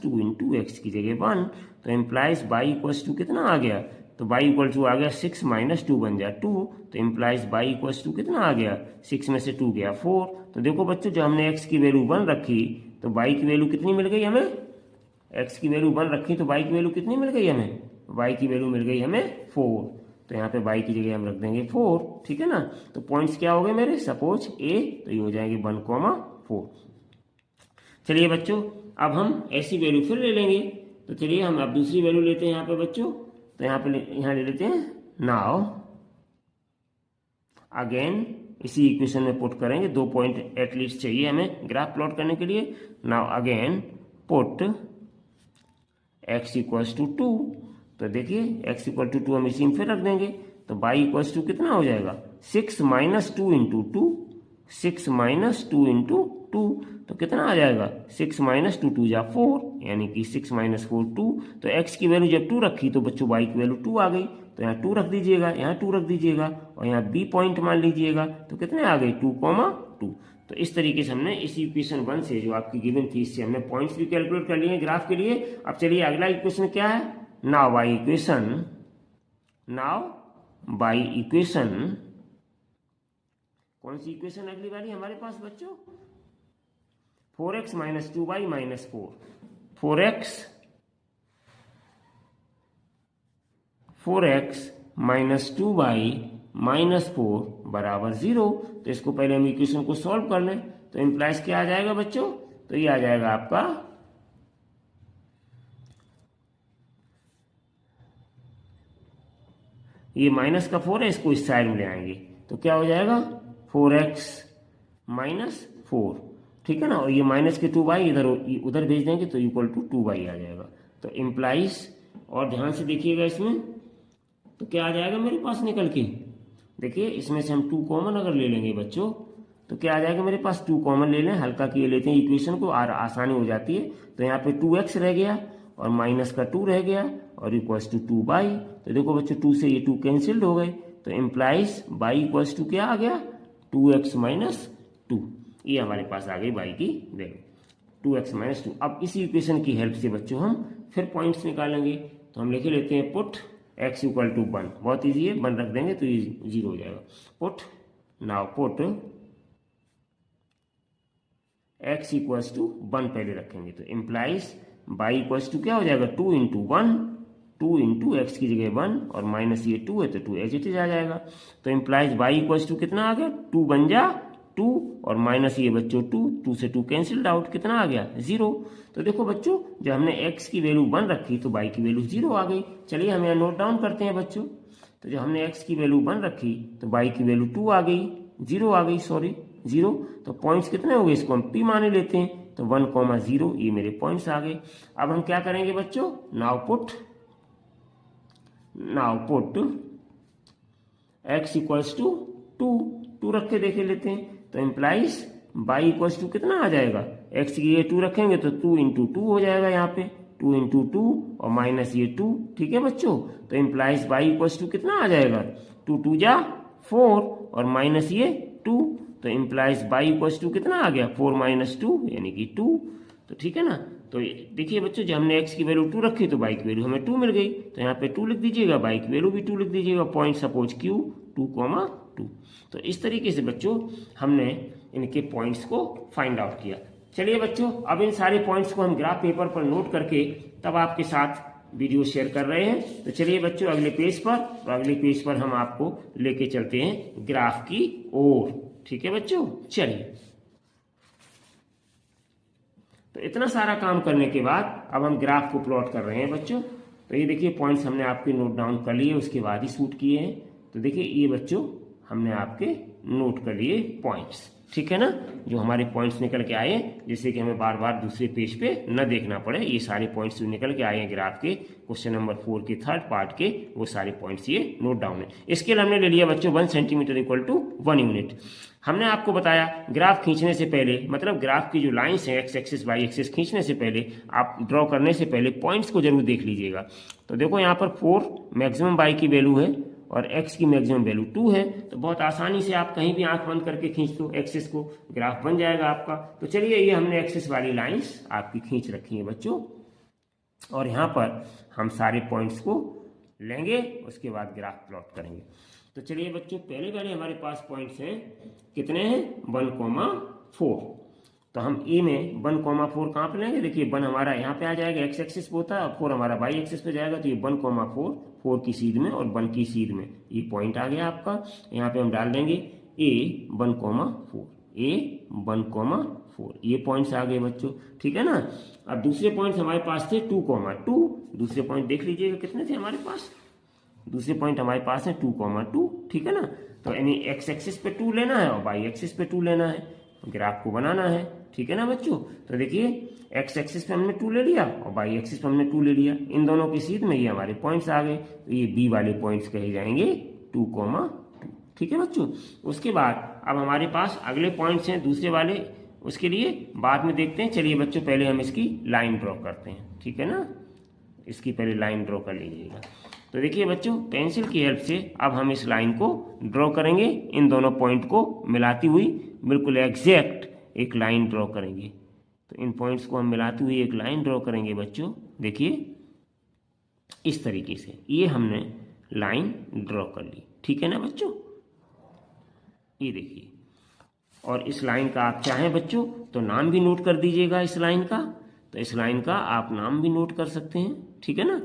2 × x की जगह 1, तो इम्प्लाइज y = कितना आ गया, तो y = आ गया 6 - 2 बन गया 2, तो इम्प्लाइज y = कितना आ गया, 6 में से 2 गया 4। तो देखो बच्चों जब हमने x की वैल्यू 1 रखी तो y की वैल्यू कितनी मिल गई हमें, x की वैल्यू 1 रखी तो y की वैल्यू कितनी मिल गई हमें, y की वैल्यू मिल गई हमें 4। तो यहाँ पे y की जगह हम रख देंगे 4, ठीक है ना। तो पॉइंट्स क्या हो गए मेरे, सपोज a, तो ये हो जाएंगे 1,4। चलिए बच्चों, अब हम ऐसी वैल्यू फिर ले लेंगे। तो चलिए हम अब दूसरी वैल्यू लेते हैं यहाँ पे बच्चों। तो यहाँ ले लेते हैं नाउ अगेन, इसी इक्वेशन में पुट करेंगे। 2 पॉइंट एटलीस्ट चाहिए हमें ग्राफ प्लॉट करने के लिए। Now again put x equals to 2। तो देखिए x इक्वल टू 2 हम इसी में फिर रख देंगे। तो y इक्वल्स टू कितना हो जाएगा, 6 माइनस 2 इंटू 2, 6 माइनस 2 इंटू 2, तो कितना आ जाएगा 6 माइनस 2 2 जा 4, यानी कि 6 माइनस 4 2। तो x की वैल्यू जब 2 रखी तो बच्चों y की वैल्यू 2 आ गई। तो यहाँ 2 रख दीजिएगा, यहाँ 2 रख दीजिएगा, और यहाँ b पॉइंट मान लीजिएगा। तो कितने आ गए 2,2। तो इस तरीके से हमने इस इक्वेशन 1 से जो आपकी गिवन थी, इससे हमने पॉइंट्स भी कैलकुलेट कर लिए ग्राफ के लिए। अब चलिए अगला इक्वेशन क्या है, नाउ बाई इक्वेशन, कौन सी इक्वेशन अगली वाली हमारे पास बच्चों, 4x minus 2y minus 4, 4x minus 2y minus 4 बराबर 0। तो इसको पहले हम इक्वेशन को सॉल्व कर लें। तो इम्प्लाइज क्या आ जाएगा बच्चों, तो ये आ जाएगा आपका ये माइनस का 4 है, इसको इस साइड में ले आएंगे तो क्या हो जाएगा 4x माइनस 4, ठीक है ना। और ये माइनस के 2y उधर भेज देंगे तो इक्वल टू 2y आ जाएगा। तो इम्प्लाइज, और ध्यान से देखिएगा इसमें, तो क्या आ जाएगा मेरे पास निकल के, देखिए इसमें से हम 2 कॉमन अगर ले लेंगे बच्चों, तो क्या आ जाएगा मेरे पास, 2 कॉमन ले लें, हल्का किए लेते हैं इक्वेशन को, आसानी हो जाती है। तो यहाँ पे 2x रह गया और माइनस का 2 रह गया और इक्वल्स टू 2y। तो देखो बच्चों 2 से ये 2 कैंसिल्ड हो गए। तो इम्प्लाइज y इक्वल्स टू क्या आ गया, 2x माइनस 2। ये हमारे पास आ गई y की वैल्यू 2x माइनस 2। अब इसी इक्वेशन की हेल्प से बच्चों हम फिर पॉइंट्स निकालेंगे। तो हम लिखे लेते हैं पुट x इक्वल टू 1, बहुत ईजी है, 1 रख देंगे तो ये 0 हो जाएगा। पुट x इक्वल्स टू 1 पहले रखेंगे। तो इम्प्लाइज y इक्वल्स टू क्या हो जाएगा, 2 इंटू 1, 2 इंटू एक्स की जगह 1 और माइनस ये 2 है तो 2 एज इट इज आ जाएगा। तो इम्प्लाइज y इक्वल्स टू कितना आ गया, 2 बन जा 2 और माइनस ये बच्चों 2 से 2 कैंसिल्ड आउट, कितना आ गया 0। तो देखो बच्चों जब हमने x की वैल्यू 1 रखी तो y की वैल्यू 0 आ गई। चलिए हम यहाँ नोट डाउन करते हैं बच्चों। तो जब हमने x की वैल्यू 1 रखी तो y की वैल्यू 2 आ गई, 0 आ गई, सॉरी 0। तो पॉइंट्स कितने हो गए, इसको हम p माने लेते हैं। तो 1,0 ये मेरे पॉइंट्स आ गए। अब हम क्या करेंगे बच्चों, now put x equals to 2 रख के देखे लेते हैं। तो इम्प्लाइज y इक्वल्स टू कितना आ जाएगा, x की ये 2 रखेंगे तो 2 इंटू 2 हो जाएगा, यहाँ पे 2 इंटू 2 और माइनस ये 2, ठीक है बच्चों। तो इम्प्लाइज y इक्वल्स टू कितना आ जाएगा, 2 जा 4 और माइनस ये 2। तो इम्प्लाइज y इक्वल्स टू कितना आ गया, 4 माइनस 2 यानी कि 2। तो ठीक है ना। तो देखिए बच्चों जब हमने x की वैल्यू 2 रखी तो y की वैल्यू हमें 2 मिल गई। तो यहाँ पे 2 लिख दीजिएगा, y की वैल्यू भी 2 लिख दीजिएगा। Point suppose q 2,2। तो इस तरीके से बच्चों हमने इनके पॉइंट्स को फाइंड आउट किया। चलिए बच्चों अब इन सारे पॉइंट्स को हम ग्राफ पेपर पर नोट करके तब आपके साथ वीडियो शेयर कर रहे हैं। तो चलिए बच्चों अगले पेज पर, तो अगले पेज पर हम आपको लेके चलते हैं ग्राफ की ओर, ठीक है बच्चों। चलिए तो इतना सारा काम करने के बाद अब हम ग्राफ को प्लॉट कर रहे हैं बच्चों। तो ये देखिए पॉइंट्स हमने आपके नोट डाउन कर लिए, उसके बाद ही शूट किए हैं। तो देखिए ये बच्चों हमने आपके नोट कर लिए पॉइंट्स, ठीक है ना, जो हमारे पॉइंट्स निकल के आए, जिससे कि हमें बार बार दूसरे पेज पे न देखना पड़े। ये सारे पॉइंट्स जो निकल के आए हैं ग्राफ के क्वेश्चन नंबर 4 के 3rd पार्ट के, वो सारे पॉइंट्स ये नोट डाउन है। इसके लिए हमने ले लिया बच्चों 1 सेंटीमीटर इक्वल टू 1 यूनिट। हमने आपको बताया ग्राफ खींचने से पहले, मतलब ग्राफ की जो लाइन्स हैं एक्स एक्सिस वाई एक्सिस खींचने से पहले, आप ड्रॉ करने से पहले पॉइंट्स को जरूर देख लीजिएगा। तो देखो यहाँ पर 4 मैक्सिमम वाई की वैल्यू है और x की मैक्सिमम वैल्यू 2 है। तो बहुत आसानी से आप कहीं भी आंख बंद करके खींच दो एक्सिस को, ग्राफ बन जाएगा आपका। तो चलिए ये हमने एक्सिस वाली लाइंस आपकी खींच रखी है बच्चों, और यहाँ पर हम सारे पॉइंट्स को लेंगे, उसके बाद ग्राफ प्लॉट करेंगे। तो चलिए बच्चों पहले हमारे पास पॉइंट्स हैं, कितने हैं 1,4। तो हम ए में 1,4 कहाँ पे लेंगे, देखिए 1 हमारा यहाँ पे आ जाएगा, एक्स एक्सिस पे होता है, और 4 हमारा वाई एक्सिस पे जाएगा, तो ये 1,4 4 की सीध में और 1 की सीध में, ये पॉइंट आ गया आपका। यहाँ पे हम डाल देंगे ए 1,4, ए 1,4, ये पॉइंट्स आ गए बच्चों, ठीक है ना। अब दूसरे पॉइंट्स हमारे पास थे 2,2, दूसरे पॉइंट देख लीजिएगा कितने थे हमारे पास, दूसरे पॉइंट हमारे पास है 2,2, ठीक है ना। तो यानी एक्स एक्सिस पे 2 लेना है और वाई एक्सिस पे 2 लेना है, ग्राफ को बनाना है, ठीक है ना बच्चों। तो देखिए एक्स एक्सिस पे हमने 2 ले लिया और वाई एक्सिस पे हमने 2 ले लिया, इन दोनों की सीध में ये हमारे पॉइंट्स आ गए, तो ये बी वाले पॉइंट्स कहे जाएंगे 2,2, ठीक है बच्चों। उसके बाद अब हमारे पास अगले पॉइंट्स हैं दूसरे वाले, उसके लिए बाद में देखते हैं। चलिए बच्चों पहले हम इसकी लाइन ड्रॉ करते हैं, ठीक है ना, इसकी पहले लाइन ड्रॉ कर लीजिएगा। तो देखिए बच्चों पेंसिल की हेल्प से अब हम इस लाइन को ड्रॉ करेंगे, इन दोनों पॉइंट को मिलाती हुई बिल्कुल एग्जैक्ट एक लाइन ड्रॉ करेंगे। तो इन पॉइंट्स को हम मिलाती हुई एक लाइन ड्रॉ करेंगे बच्चों, देखिए इस तरीके से ये हमने लाइन ड्रॉ कर ली, ठीक है ना बच्चों, ये देखिए। और इस लाइन का आप चाहें बच्चों तो नाम भी नोट कर दीजिएगा इस लाइन का, तो इस लाइन का आप नाम भी नोट कर सकते हैं, ठीक है ना।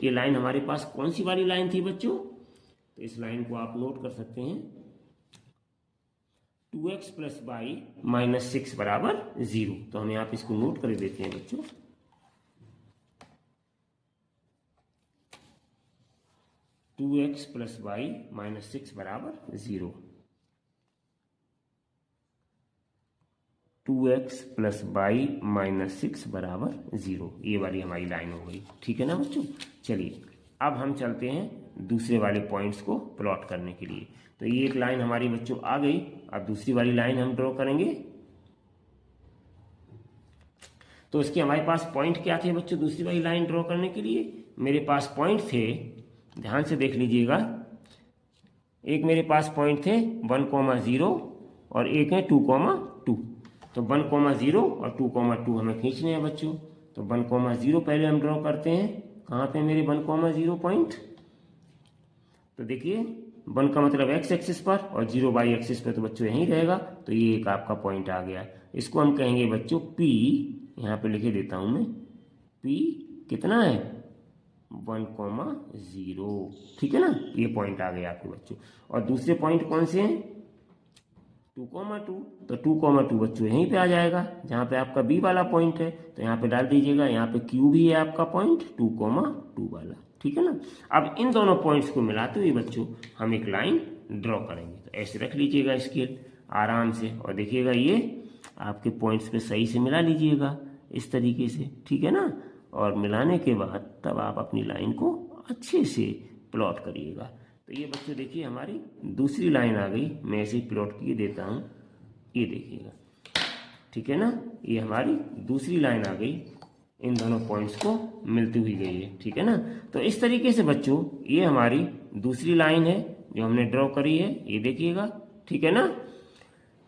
ये लाइन हमारे पास कौन सी वाली लाइन थी बच्चों, तो इस लाइन को आप नोट कर सकते हैं 2x + y - 6 = 0। तो हम यहाँ पे इसको नोट कर देते हैं बच्चों, 2x + y - 6 = 0, 2x + y - 6 = 0, ये वाली हमारी लाइन हो गई, ठीक है ना बच्चों। चलिए अब हम चलते हैं दूसरे वाले पॉइंट्स को प्लॉट करने के लिए। तो ये एक लाइन हमारी बच्चों आ गई, अब दूसरी वाली लाइन हम ड्रॉ करेंगे। तो इसके हमारे पास पॉइंट क्या थे बच्चों दूसरी वाली लाइन ड्रॉ करने के लिए, मेरे पास पॉइंट थे, ध्यान से देख लीजिएगा, एक मेरे पास पॉइंट थे 1,0 और एक है 2,2। तो 1,0 और 2,2 हमें खींचने हैं बच्चों। तो 1,0 पहले हम ड्रॉ करते हैं, कहाँ पे मेरे 1,0 पॉइंट, तो देखिए 1 का मतलब एक्स एक्सिस पर और 0 वाई एक्सिस पर, तो बच्चों यहीं रहेगा, तो ये एक आपका पॉइंट आ गया। इसको हम कहेंगे बच्चों P, यहाँ पे लिखे देता हूँ मैं, P कितना है 1,0, ठीक है ना, ये पॉइंट आ गया आपके बच्चों। और दूसरे पॉइंट कौन से हैं 2,2, तो 2,2 बच्चों यहीं पे आ जाएगा जहाँ पे आपका बी वाला पॉइंट है, तो यहाँ पे डाल दीजिएगा, यहाँ पे क्यू भी है आपका पॉइंट 2,2 वाला, ठीक है ना। अब इन दोनों पॉइंट्स को मिलाते हुए बच्चों हम एक लाइन ड्रॉ करेंगे। तो ऐसे रख लीजिएगा स्केल आराम से, और देखिएगा ये आपके पॉइंट्स पे सही से मिला लीजिएगा इस तरीके से, ठीक है ना। और मिलाने के बाद तब आप अपनी लाइन को अच्छे से प्लॉट करिएगा। तो ये बच्चों देखिए हमारी दूसरी लाइन आ गई, मैं ऐसे ही प्लॉट किए देता हूँ, ये देखिएगा, ठीक है ना, ये हमारी दूसरी लाइन आ गई, इन दोनों पॉइंट्स को मिलती हुई गई है, ठीक है ना। तो इस तरीके से बच्चों ये हमारी दूसरी लाइन है जो हमने ड्रॉ करी है, ये देखिएगा, ठीक है ना।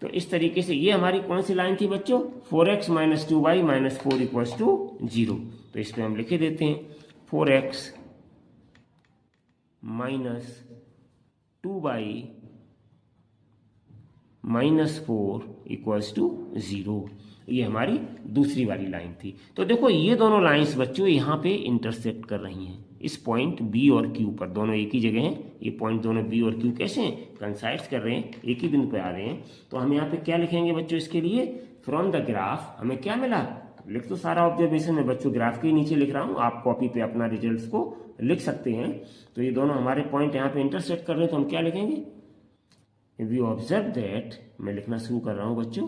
तो इस तरीके से ये हमारी कौन सी लाइन थी बच्चों, 4x - 2y - 4 = 0। तो इस पर हम लिखे देते हैं 4x - 2y - 4 = 0, ये हमारी दूसरी वाली लाइन थी। तो देखो ये दोनों लाइंस बच्चों यहाँ पे इंटरसेक्ट कर रही हैं इस पॉइंट बी और क्यू पर, दोनों एक ही जगह हैं, ये पॉइंट दोनों बी और क्यू कैसे हैं, कंसाइड्स कर रहे हैं, एक ही बिंदु पे आ रहे हैं। तो हम यहाँ पे क्या लिखेंगे बच्चों इसके लिए, फ्रॉम द ग्राफ हमें क्या मिला, लिख तो सारा ऑब्जर्वेशन है बच्चों, ग्राफ के ही नीचे लिख रहा हूँ, आप कॉपी पे अपना रिजल्ट्स को लिख सकते हैं। तो ये दोनों हमारे पॉइंट यहाँ पे इंटरसेक्ट कर रहे हैं, तो हम क्या लिखेंगे, वी ऑब्जर्व दैट, मैं लिखना शुरू कर रहा हूँ बच्चों,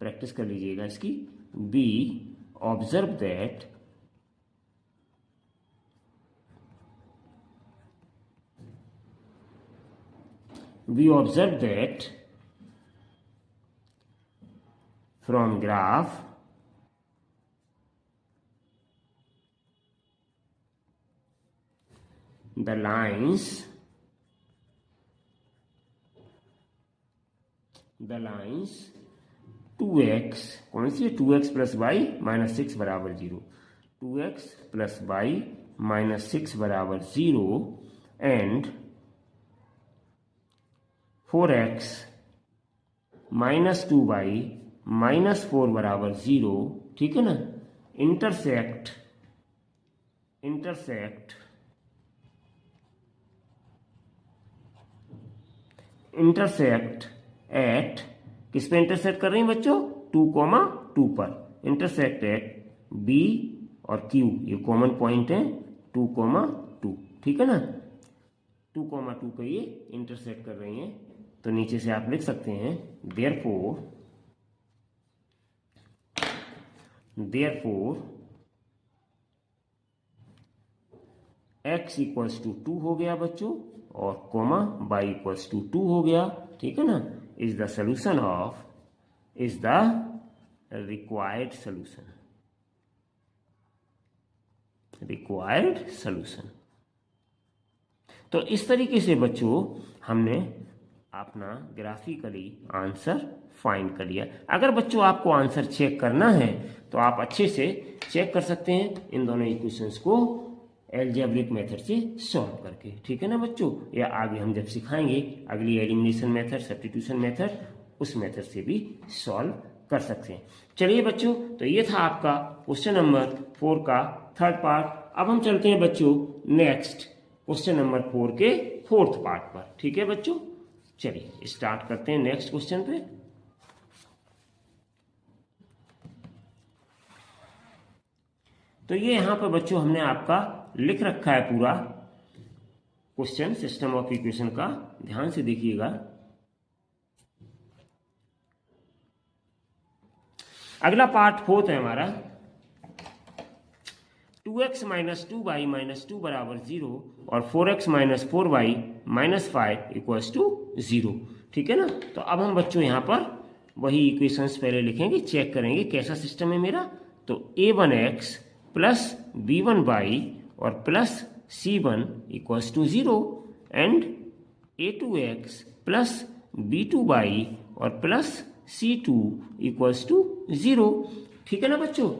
प्रैक्टिस कर लीजिएगा इसकी, we observe that from graph the lines 2x, कौन सी है 2x + y - 6 = 0, 2x + y - 6 = 0 and 4x - 2y -4 बराबर 0, ठीक है ना। इंटरसेक्ट एट, किस पे इंटरसेक्ट कर रही हैं बच्चों, 2,2 पर। इंटरसेक्ट एट बी और क्यू, ये कॉमन पॉइंट है 2,2, ठीक है ना। 2,2 पे ये इंटरसेक्ट कर रही हैं। तो नीचे से आप लिख सकते हैं देयरफॉर x इक्वल्स टू 2 हो गया बच्चों, और कोमा y इक्वल्स टू 2 हो गया, ठीक है ना। Is the solution of, is the required solution. तो इस तरीके से बच्चों हमने अपना ग्राफिकली आंसर फाइंड कर लिया। अगर बच्चों आपको आंसर चेक करना है तो आप अच्छे से चेक कर सकते हैं इन दोनों इक्वेशंस को एल्जेब्रिक मेथड से सॉल्व करके, ठीक है ना बच्चों। या आगे हम जब सिखाएंगे अगली एलिमिनेशन मेथड, सब्स्टिट्यूशन मेथड, उस मेथड से भी सॉल्व कर सकते हैं। चलिए बच्चों, तो ये था आपका क्वेश्चन नंबर 4 का थर्ड पार्ट। अब हम चलते हैं बच्चों नेक्स्ट क्वेश्चन नंबर 4 के फोर्थ पार्ट पर, ठीक है बच्चों। चलिए स्टार्ट करते हैं नेक्स्ट क्वेश्चन पे। तो ये यहां पर बच्चों हमने आपका लिख रखा है पूरा क्वेश्चन सिस्टम ऑफ इक्वेशन का, ध्यान से देखिएगा। अगला पार्ट फोर्थ है हमारा 2x - 2y - 2 बराबर 0 और 4x - 4y - 5 इक्वल्स टू 0, ठीक है ना। तो अब हम बच्चों यहाँ पर वही इक्वेशंस पहले लिखेंगे, चेक करेंगे कैसा सिस्टम है मेरा। तो a1x प्लस b1y और plus c1 equals to 0 and a2x plus b2y और प्लस c2 इक्वल्स टू 0, ठीक है ना बच्चों।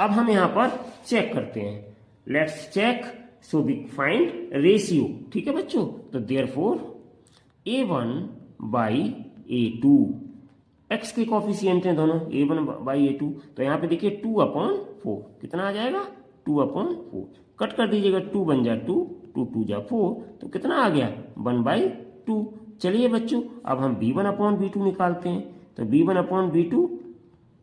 अब हम यहां पर चेक करते हैं, let's check, so we find ratio, ठीक है बच्चों। तो therefore a1 by a2, x के कॉफिशिएंट हैं दोनों, a1 बाई a2। तो यहां पे देखिए 2/4 कितना आ जाएगा, 2/4 कट कर दीजिएगा, 2 बन जा 2, 2 2 जा 4, तो कितना आ गया 1/2। चलिए बच्चों अब हम b1/b2 निकालते हैं। तो b1/b2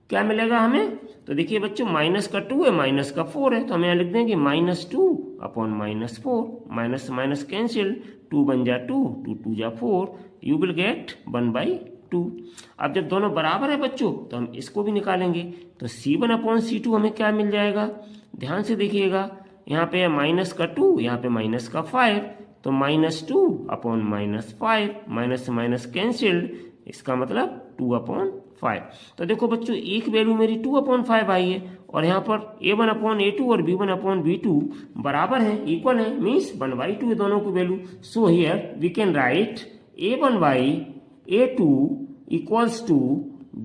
क्या मिलेगा हमें, तो देखिए बच्चों माइनस का 2 है, माइनस का 4 है, तो हम यहाँ लिख देंगे -2/-4, माइनस माइनस कैंसिल, 2 बन जा 2, 2 2 जा 4, यू विल गेट 1/2। अब जब दोनों बराबर है बच्चों तो हम इसको भी निकालेंगे। तो c1/c2 हमें क्या मिल जाएगा, ध्यान से देखिएगा, यहाँ पे है माइनस का 2, यहाँ पे माइनस का 5, तो -2/-5, माइनस माइनस कैंसिल्ड, इसका मतलब 2/5। तो देखो बच्चों एक वैल्यू मेरी 2/5 आई है, और यहाँ पर a1/a2 और b1/b2 बराबर है, इक्वल है, मीन्स 1/2 है दोनों की value. So here we can write a1/a2 equals to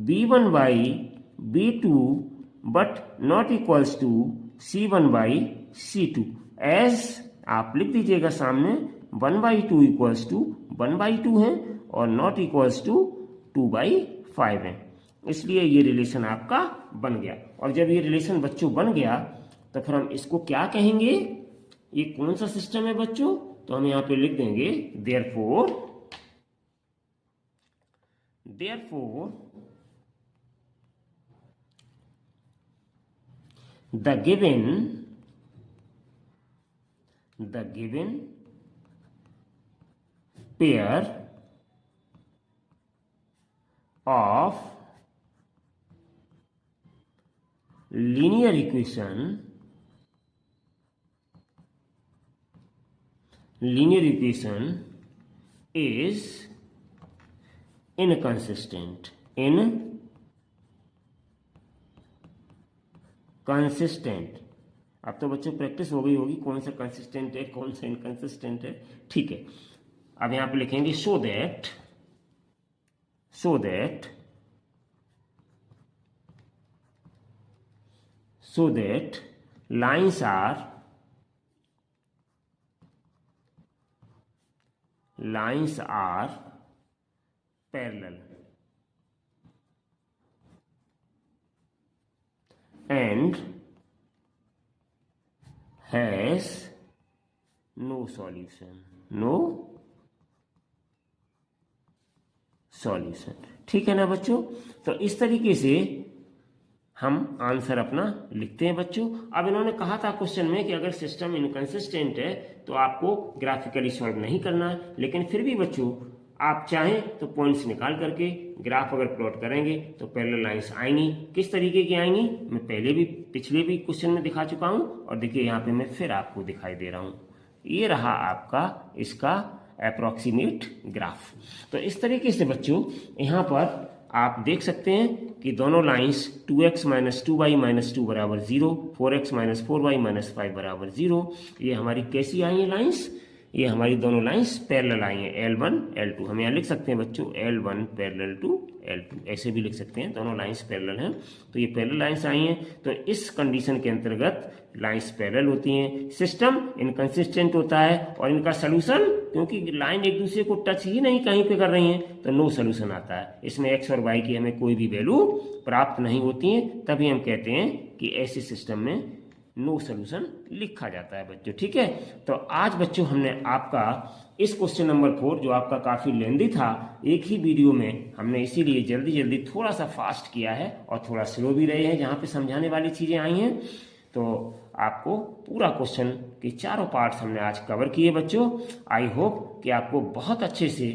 b1/b2 but not equals to c1/c2। As आप लिख दीजिएगा सामने 1/2 इक्वल्स टू 1/2 है और नॉट इक्वल्स टू 2/5 है, इसलिए ये रिलेशन आपका बन गया। और जब ये रिलेशन बच्चों बन गया तो फिर हम इसको क्या कहेंगे, ये कौन सा सिस्टम है बच्चों, तो हम यहां पे लिख देंगे therefore the given pair of linear equation is inconsistent। अब तो बच्चों प्रैक्टिस हो गई होगी कौन सा कंसिस्टेंट है कौन सा इनकंसिस्टेंट है, ठीक है। अब यहां पे लिखेंगे so that lines are parallel। and has no solution. No solution. ठीक है ना बच्चों? तो इस तरीके से हम आंसर अपना लिखते हैं बच्चों। अब इन्होंने कहा था क्वेश्चन में कि अगर सिस्टम इनकंसिस्टेंट है तो आपको ग्राफिकली सॉल्व नहीं करना है, लेकिन फिर भी बच्चों आप चाहें तो पॉइंट्स निकाल करके ग्राफ अगर प्लॉट करेंगे तो पैरेलल लाइंस आएंगी। किस तरीके की आएंगी मैं पहले भी पिछले भी क्वेश्चन में दिखा चुका हूं, और देखिए यहाँ पे मैं फिर आपको दिखाई दे रहा हूं। ये रहा आपका इसका अप्रोक्सीमेट ग्राफ। तो इस तरीके से बच्चों यहाँ पर आप देख सकते हैं कि दोनों lines 2x minus 2y minus 2 बराबर 0, 4x माइनस 4y माइनस 5 बराबर 0, ये हमारी कैसी आई है लाइंस? ये हमारी दोनों लाइंस पैरेलल आई हैं, L1 L2। हम यहाँ लिख सकते हैं बच्चों L1 पैरेलल टू L2, ऐसे भी लिख सकते हैं, दोनों लाइंस पैरेलल हैं। तो ये पैरेलल लाइंस आई हैं, तो इस कंडीशन के अंतर्गत लाइंस पैरेलल होती हैं, सिस्टम इनकंसिस्टेंट होता है, और इनका सोल्यूशन, क्योंकि लाइन एक दूसरे को टच ही नहीं कहीं पे कर रही हैं, तो नो सोल्यूशन आता है। इसमें x और y की हमें कोई भी वैल्यू प्राप्त नहीं होती है, तभी हम कहते हैं कि ऐसे सिस्टम में नो सोल्यूशन लिखा जाता है बच्चों। ठीक है, तो आज बच्चों हमने आपका इस क्वेश्चन नंबर 4, जो आपका काफ़ी लेंदी था, एक ही वीडियो में हमने इसीलिए जल्दी जल्दी थोड़ा सा फास्ट किया है और थोड़ा स्लो भी रहे हैं जहाँ पे समझाने वाली चीज़ें आई हैं। तो आपको पूरा क्वेश्चन के चारों पार्ट्स हमने आज कवर किए बच्चों। आई होप कि आपको बहुत अच्छे से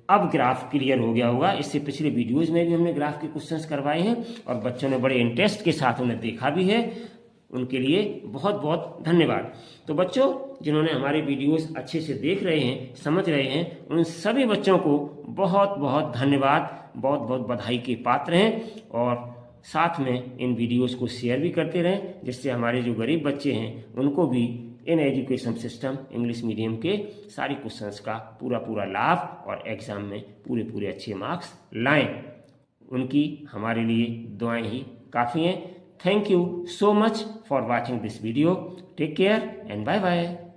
अब ग्राफ क्लियर हो गया होगा। इससे पिछले वीडियोज में भी हमने ग्राफ के क्वेश्चंस करवाए हैं और बच्चों ने बड़े इंटरेस्ट के साथ उन्हें देखा भी है, उनके लिए बहुत बहुत धन्यवाद। तो बच्चों जिन्होंने हमारे वीडियोस अच्छे से देख रहे हैं, समझ रहे हैं, उन सभी बच्चों को बहुत बहुत धन्यवाद, बहुत बहुत बधाई के पात्र हैं, और साथ में इन वीडियोस को शेयर भी करते रहें, जिससे हमारे जो गरीब बच्चे हैं उनको भी in education system English medium के सारी क्वेश्चंस का पूरा लाभ और एग्जाम में पूरे अच्छे मार्क्स लाएं। उनकी हमारे लिए दुआएं ही काफ़ी हैं। Thank you so much for watching this video. Take care and bye bye.